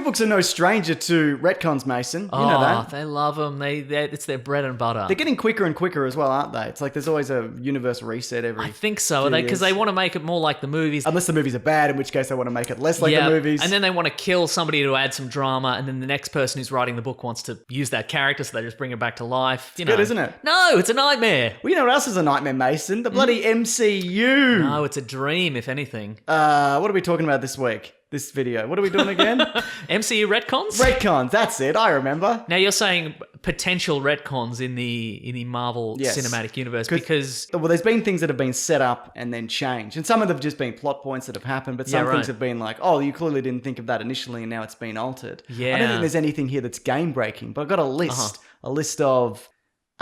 Comic books are no stranger to retcons, Mason. You know that. They love them. It's their bread and butter. They're getting quicker and quicker as well, aren't they? It's like there's always a universe reset every. I think so. Because they want to make it more like the movies. Unless the movies are bad, in which case they want to make it less like the movies. And then they want to kill somebody to add some drama, and then the next person who's writing the book wants to use that character, so they just bring it back to life. It's good, isn't it? No, it's a nightmare. Well, you know what else is a nightmare, Mason? The bloody MCU. No, it's a dream, if anything. What are we talking about this week? This video. What are we doing again? MCU retcons? Retcons, that's it. I remember. Now you're saying potential retcons in the Marvel Cinematic Universe because... Well, there's been things that have been set up and then changed. And some of them have just been plot points that have happened, but some things have been like, oh, you clearly didn't think of that initially and now it's been altered. Yeah. I don't think there's anything here that's game-breaking, but I've got a list. A list of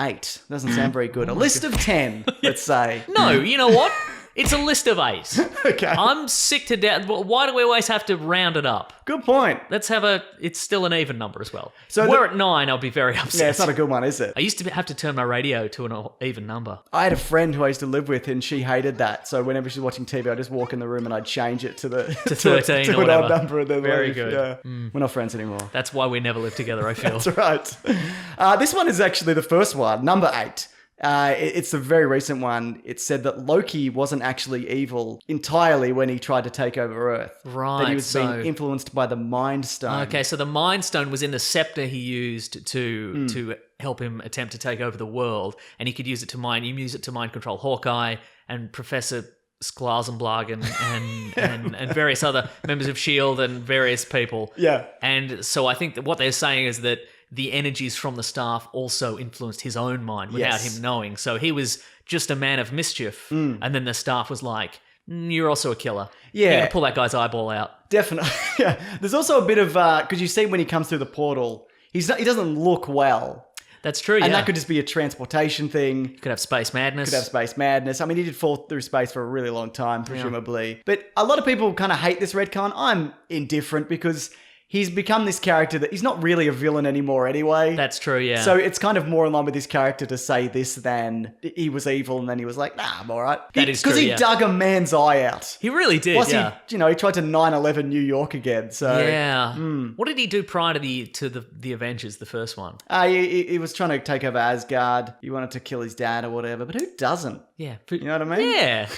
8. Doesn't sound very good. A list of 10, let's say. No, you know what? It's a list of 8. Okay. I'm sick to death. Why do we always have to round it up? Good point. Let's have it's still an even number as well. So we're at 9, I'll be very upset. Yeah, it's not a good one, is it? I used to have to turn my radio to an even number. I had a friend who I used to live with and she hated that. So whenever she's watching TV, I'd just walk in the room and I'd change it to 13 to or whatever. an odd number and then Very leave. good. Yeah. We're not friends anymore. That's why we never live together, I feel. That's right. This one is actually the first one, number 8. It's a very recent one. It said that Loki wasn't actually evil entirely when he tried to take over Earth. Right. That he was being influenced by the Mind Stone. Okay, so the Mind Stone was in the scepter he used to help him attempt to take over the world, and he could use it to mind control Hawkeye and Professor Sklarzenblag and various other members of S.H.I.E.L.D. and various people. Yeah. And so I think that what they're saying is that the energies from the staff also influenced his own mind without him knowing. So he was just a man of mischief. And then the staff was like, you're also a killer. Yeah. You're going to pull that guy's eyeball out. Definitely. Yeah. There's also a bit of, because you see when he comes through the portal, he doesn't look well. That's true, And that could just be a transportation thing. Could have space madness. I mean, he did fall through space for a really long time, presumably. Yeah. But a lot of people kind of hate this retcon. I'm indifferent because he's become this character that he's not really a villain anymore anyway. That's true, yeah. So it's kind of more in line with his character to say this than he was evil and then he was like, nah, I'm all right. That is true, because he dug a man's eye out. He really did, Plus he tried to 9/11 New York again. So yeah. What did he do prior to the Avengers, the first one? He was trying to take over Asgard. He wanted to kill his dad or whatever, but who doesn't? Yeah. You know what I mean? Yeah.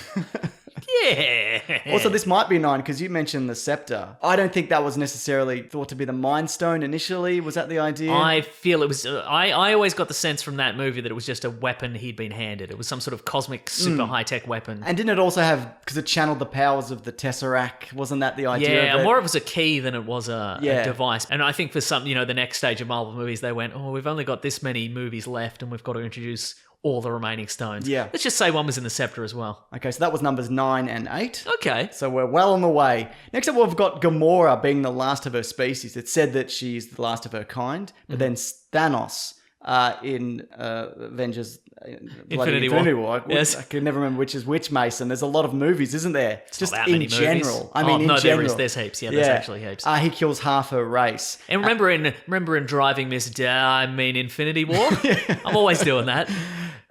Yeah. Also, this might be 9 because you mentioned the scepter. I don't think that was necessarily thought to be the Mind Stone initially. Was that the idea? I feel it was... I always got the sense from that movie that it was just a weapon he'd been handed. It was some sort of cosmic, super high-tech weapon. And didn't it also have... Because it channeled the powers of the Tesseract. Wasn't that the idea of it? More it was a key than it was a device. And I think for some, the next stage of Marvel movies, they went, we've only got this many movies left and we've got to introduce all the remaining stones. Yeah. Let's just say one was in the scepter as well. Okay, so that was numbers 9 and 8. Okay. So we're well on the way. Next up, we've got Gamora being the last of her species. It's said that she's the last of her kind, but then Thanos in Avengers Infinity War. Yes. I can never remember which is which, Mason. There's a lot of movies, isn't there? It's just not that in many general. Movies. In general. There's heaps. Yeah, there's actually heaps. He kills half her race. And remember in Driving Miss Infinity War? I'm always doing that.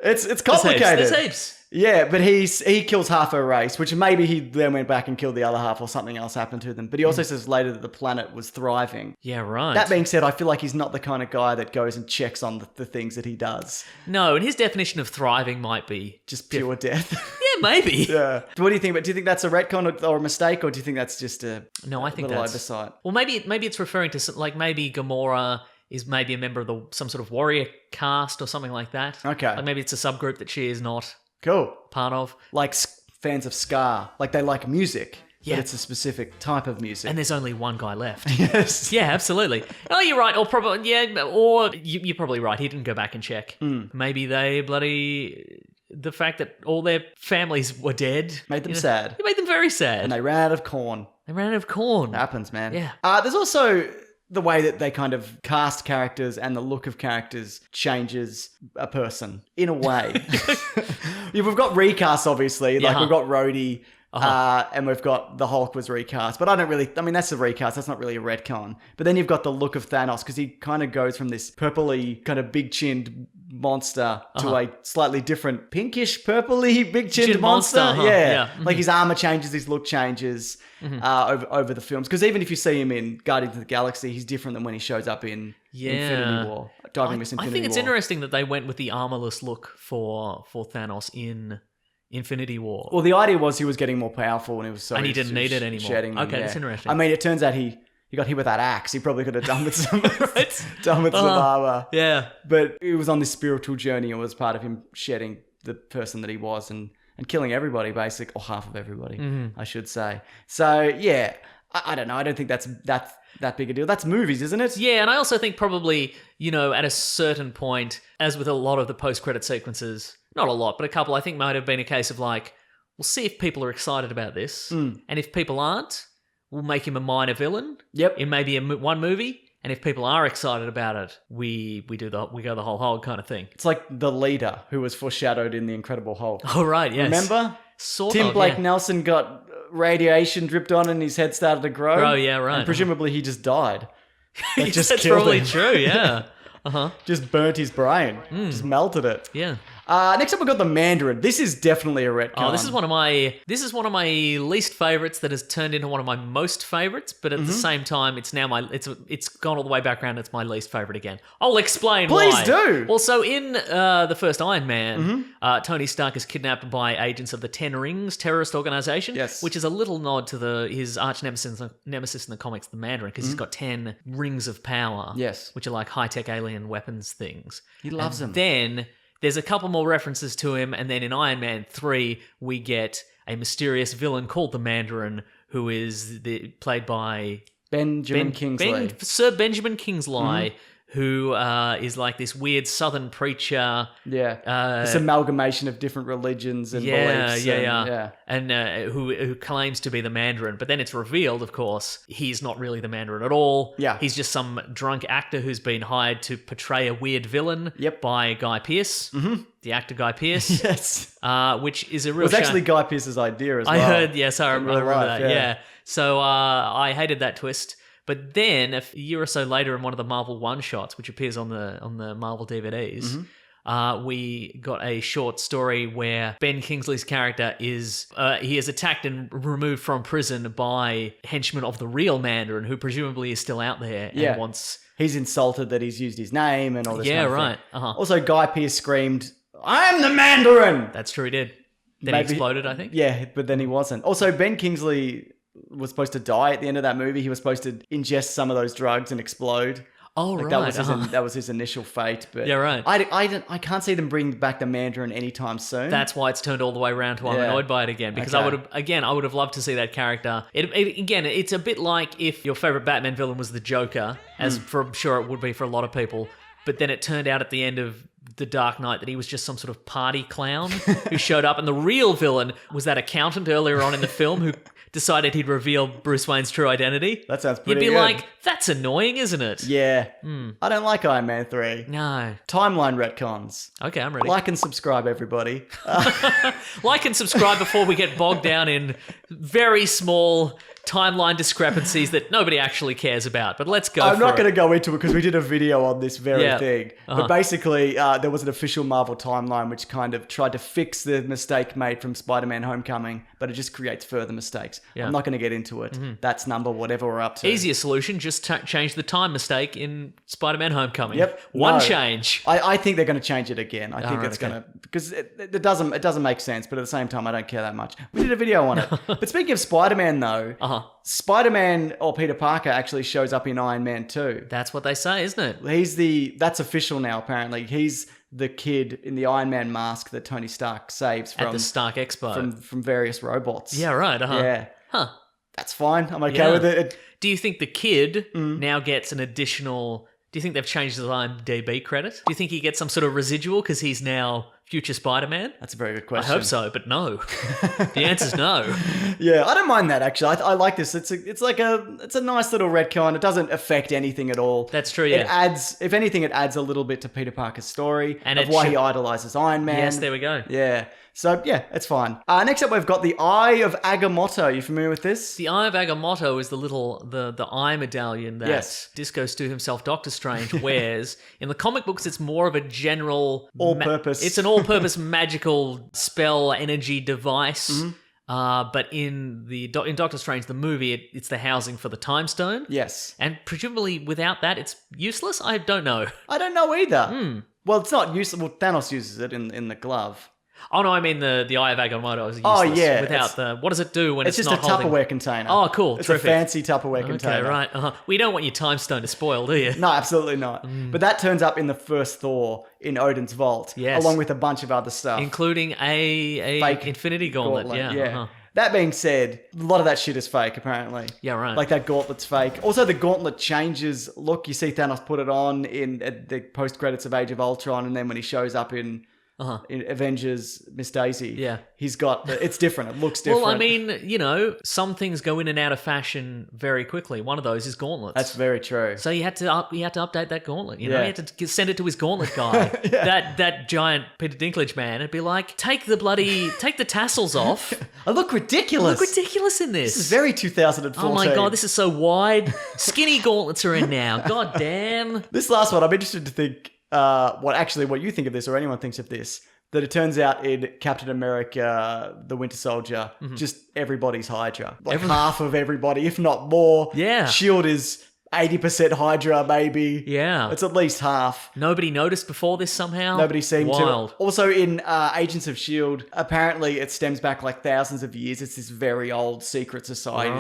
It's complicated. There's heaps. Yeah, but he kills half her race, which maybe he then went back and killed the other half or something else happened to them. But he also says later that the planet was thriving. Yeah, right. That being said, I feel like he's not the kind of guy that goes and checks on the things that he does. No, and his definition of thriving might be... Just pure death. Yeah, maybe. Yeah. What do you think? But do you think that's a retcon or a mistake, or do you think that's just a I think little that's oversight? Well, maybe it's referring to maybe Gamora is maybe a member of some sort of warrior caste or something like that. Okay. Like maybe it's a subgroup that she is not part of. Like fans of ska, like they like music. Yeah. But it's a specific type of music. And there's only one guy left. Yes. Yeah, absolutely. Oh, you're right. Or probably, or you're probably right. He didn't go back and check. Maybe the fact that all their families were dead made them sad. It made them very sad. And they ran out of corn. It happens, man. Yeah. There's also the way that they kind of cast characters and the look of characters changes a person in a way. We've got recasts, obviously. Like we've got Rhodey. And we've got the Hulk was recast, but that's a recast. That's not really a retcon. But then you've got the look of Thanos because he kind of goes from this purpley kind of big-chinned monster to a slightly different pinkish, purpley, big-chinned monster. Huh? Yeah. Like his armor changes, his look changes over the films. Because even if you see him in Guardians of the Galaxy, he's different than when he shows up in Infinity War. I think it's interesting that they went with the armorless look for Thanos in Infinity War. Well, the idea was he was getting more powerful and and he didn't need it anymore. Okay, that's interesting. I mean, it turns out he got hit with that axe. He probably could have done with some some armor. Yeah. But it was on this spiritual journey. It was part of him shedding the person that he was and killing everybody, basically, or half of everybody, I should say. So, yeah, I don't know. I don't think that's that big a deal. That's movies, isn't it? Yeah, and I also think probably, at a certain point, as with a lot of the post-credit sequences, not a lot, but a couple, I think might have been a case of like, we'll see if people are excited about this. And if people aren't, we'll make him a minor villain in maybe one movie. And if people are excited about it, we go the whole hog kind of thing. It's like the leader who was foreshadowed in The Incredible Hulk. Oh, right, yes. Remember? Tim Blake Nelson got radiation dripped on and his head started to grow. Oh, yeah, right. And presumably he just died. That's probably true, yeah. Just burnt his brain. Just melted it. Yeah. Next up, we've got the Mandarin. This is definitely a retcon. Oh, this is one of my least favorites that has turned into one of my most favorites. But at the same time, it's now it's gone all the way back around. It's my least favorite again. I'll explain why. Please do. Well, so in the first Iron Man, Tony Stark is kidnapped by agents of the Ten Rings terrorist organization. Yes. Which is a little nod to his arch nemesis in the comics, the Mandarin, because he's got 10 rings of power. Yes. Which are like high-tech alien weapons things. He loves them. Then there's a couple more references to him, and then in Iron Man 3, we get a mysterious villain called the Mandarin, who is played by Kingsley. Sir Benjamin Kingsley, who is like this weird southern preacher. Yeah. This amalgamation of different religions and beliefs. And who claims to be the Mandarin. But then it's revealed, of course, he's not really the Mandarin at all. Yeah. He's just some drunk actor who's been hired to portray a weird villain by Guy Pearce. The actor Guy Pearce. Yes. Which is a real It was actually Guy Pearce's idea as well. I heard, yes, I remember life, that. Yeah. So I hated that twist. But then a year or so later, in one of the Marvel one-shots, which appears on the Marvel DVDs, we got a short story where Ben Kingsley's character he is attacked and removed from prison by henchmen of the real Mandarin, who presumably is still out there and wants. He's insulted that he's used his name and all this. Yeah, kind of right. thing. Also, Guy Pearce screamed, "I am the Mandarin!" That's true, he did. Then he exploded, I think. Yeah, but then he wasn't. Also, Ben Kingsley was supposed to die at the end of that movie. He was supposed to ingest some of those drugs and explode. Oh, right. That was his initial fate. But yeah, right. I can't see them bring back the Mandarin anytime soon. That's why it's turned all the way around to I'm annoyed by it again. Because I would have loved to see that character. It's a bit like if your favorite Batman villain was the Joker, as I'm sure it would be for a lot of people. But then it turned out at the end of The Dark Knight that he was just some sort of party clown who showed up, and the real villain was that accountant earlier on in the film who decided he'd reveal Bruce Wayne's true identity. That sounds pretty good. You'd be like, that's annoying, isn't it? Yeah. I don't like Iron Man 3. No. Timeline retcons. Okay, I'm ready. Like and subscribe, everybody. Like and subscribe before we get bogged down in very small timeline discrepancies that nobody actually cares about. But let's go. I'm not going to go into it because we did a video on this very thing. Uh-huh. But basically, there was an official Marvel timeline which kind of tried to fix the mistake made from Spider-Man Homecoming, but it just creates further mistakes. Yeah. I'm not going to get into it. That's number whatever we're up to. Easier solution, just change the time mistake in Spider-Man Homecoming. Yep. One change. I think they're going to change it again. I think it's okay. going to... Because it doesn't make sense, but at the same time, I don't care that much. We did a video on it. But speaking of Spider-Man, though... Spider-Man or Peter Parker actually shows up in Iron Man 2. That's what they say, isn't it? That's official now, apparently. He's the kid in the Iron Man mask that Tony Stark saves from... At the Stark Expo. From various robots. Yeah, right. Yeah. Huh. That's fine. I'm okay with it. Do you think the kid now gets an additional... Do you think they've changed his IMDb credit? Do you think he gets some sort of residual because he's now future Spider-Man? That's a very good question. I hope so, but no. The answer's no. Yeah, I don't mind that actually. I like this. It's a nice little retcon. It doesn't affect anything at all. That's true. Yeah. It adds, if anything, it adds a little bit to Peter Parker's story and of why he idolizes Iron Man. Yes, there we go. Yeah. So, yeah, it's fine. Next up, we've got the Eye of Agamotto. Are you familiar with this? The Eye of Agamotto is the eye medallion that Yes. Disco Stu himself, Doctor Strange, wears. In the comic books, it's more of a general... All-purpose. It's an all-purpose magical spell energy device. Mm-hmm. But in Doctor Strange, the movie, it's the housing for the Time Stone. Yes. And presumably without that, it's useless? I don't know. I don't know either. Well, it's not useless. Well, Thanos uses it in the glove. Oh, no, I mean the Eye of Agamotto is useless. Oh, yeah. Without the... What does it do when it's just not a holding... Tupperware container. Oh, cool. It's Terrific. a fancy Tupperware container. Okay, right. Well, you don't want your Time Stone to spoil, do you? No, absolutely not. But that turns up in the first Thor in Odin's vault, Yes. along with a bunch of other stuff. Including a Fake Infinity Gauntlet. Yeah. That being said, a lot of that shit is fake, apparently. Yeah, right. Like that gauntlet's fake. Also, the gauntlet changes look. You see Thanos put it on at the post-credits of Age of Ultron, and then when he shows up in Avengers, Miss Daisy, he's got... It's different. It looks different. Well, I mean, some things go in and out of fashion very quickly. One of those is gauntlets. That's very true. So you had to update that gauntlet. You know, Yeah. you had to send it to his gauntlet guy. That giant Peter Dinklage man. It'd be like, take the tassels off. I look ridiculous. Look ridiculous in this. This is very 2014. Oh my god, this is so wide. Skinny gauntlets are in now. God damn. This last one, I'm interested to think what you think of this, or anyone thinks of this. That it turns out in Captain America, the Winter Soldier, just everybody's Hydra. Like half of everybody, if not more. Yeah. S.H.I.E.L.D. is 80% Hydra, maybe. Yeah. It's at least half. Nobody noticed before this somehow? Nobody seemed Wild. to. Also in Agents of S.H.I.E.L.D., apparently it stems back like thousands of years. It's this very old secret society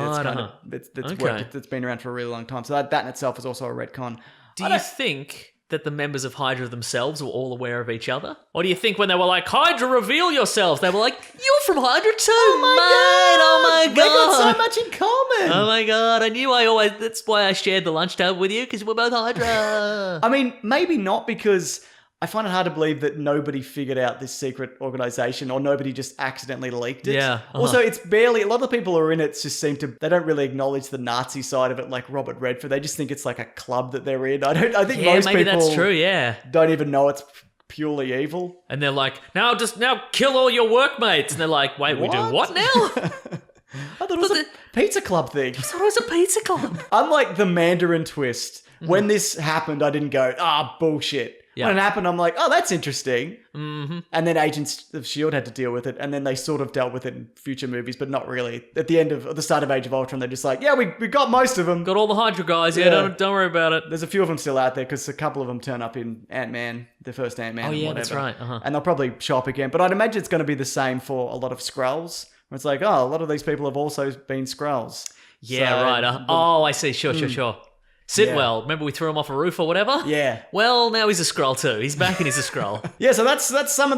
that's been around for a really long time. So that in itself is also a retcon. Do you think that the members of Hydra themselves were all aware of each other? Or do you think when they were like, Hydra, reveal yourselves, they were like, you're from Hydra too, Oh my mate! God! Oh my god! We got so much in common! Oh my god, that's why I shared the lunch table with you, because we're both Hydra. I mean, maybe not, because I find it hard to believe that nobody figured out this secret organization, or nobody just accidentally leaked it. Yeah. Also, it's barely... A lot of the people who are in it just seem to... They don't really acknowledge the Nazi side of it like Robert Redford. They just think it's like a club that they're in. I think most maybe people... that's true, yeah. Don't even know it's purely evil. And they're like, now kill all your workmates. And they're like, wait, we do what now? I thought it was a pizza club thing. I thought it was a pizza club. Unlike the Mandarin twist, when this happened, I didn't go, bullshit. Yeah. When it happened, I'm like, oh, that's interesting. Mm-hmm. And then Agents of S.H.I.E.L.D. had to deal with it, and then they sort of dealt with it in future movies, but not really. At the start of Age of Ultron, they're just like, yeah, we got most of them. Got all the Hydra guys, don't worry about it. There's a few of them still out there, because a couple of them turn up in Ant-Man, the first Ant-Man. Oh, yeah, whatever. that's right. And they'll probably show up again. But I'd imagine it's going to be the same for a lot of Skrulls, where it's like, oh, a lot of these people have also been Skrulls. Yeah, So, right. I see. Sure. Sidwell, remember we threw him off a roof or whatever? Yeah. Well, now he's a Skrull too. He's back and he's a Skrull. Yeah, so that's 9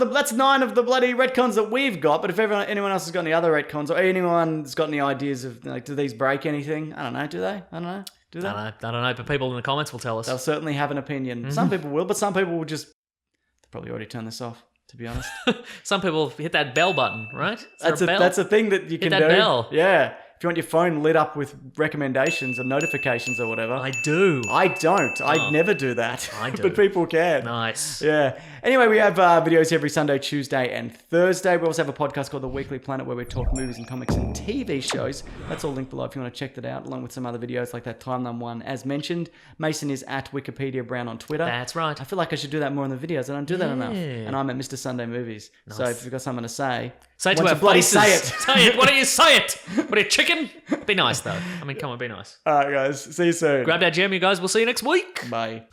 of the bloody retcons that we've got. But if anyone else has got any other retcons, or anyone's got any ideas of, like, do these break anything? I don't know. Do they? I don't know. Do they? I don't know, but people in the comments will tell us. They'll certainly have an opinion. Some people will, but some people will just... They'll probably already turn this off, to be honest. Some people hit that bell button, right? Is there a bell? That's a thing that you can do. Hit that bell. Yeah. If you want your phone lit up with recommendations or notifications or whatever. I do. I don't. I never do that. I do. But people can. Nice. Yeah. Anyway, we have videos every Sunday, Tuesday, and Thursday. We also have a podcast called The Weekly Planet, where we talk movies and comics and TV shows. That's all linked below if you want to check that out, along with some other videos like that timeline one, as mentioned. Mason is at Wikipedia Brown on Twitter. That's right. I feel like I should do that more in the videos. I don't do that enough. And I'm at Mr. Sunday Movies. Nice. So if you've got something to say... Say it to why our don't you bloody faces. say it. Say it. Why don't you say it? What are you, chicken? Be nice, though. I mean, come on, be nice. All right, guys. See you soon. Grab that gem, you guys. We'll see you next week. Bye.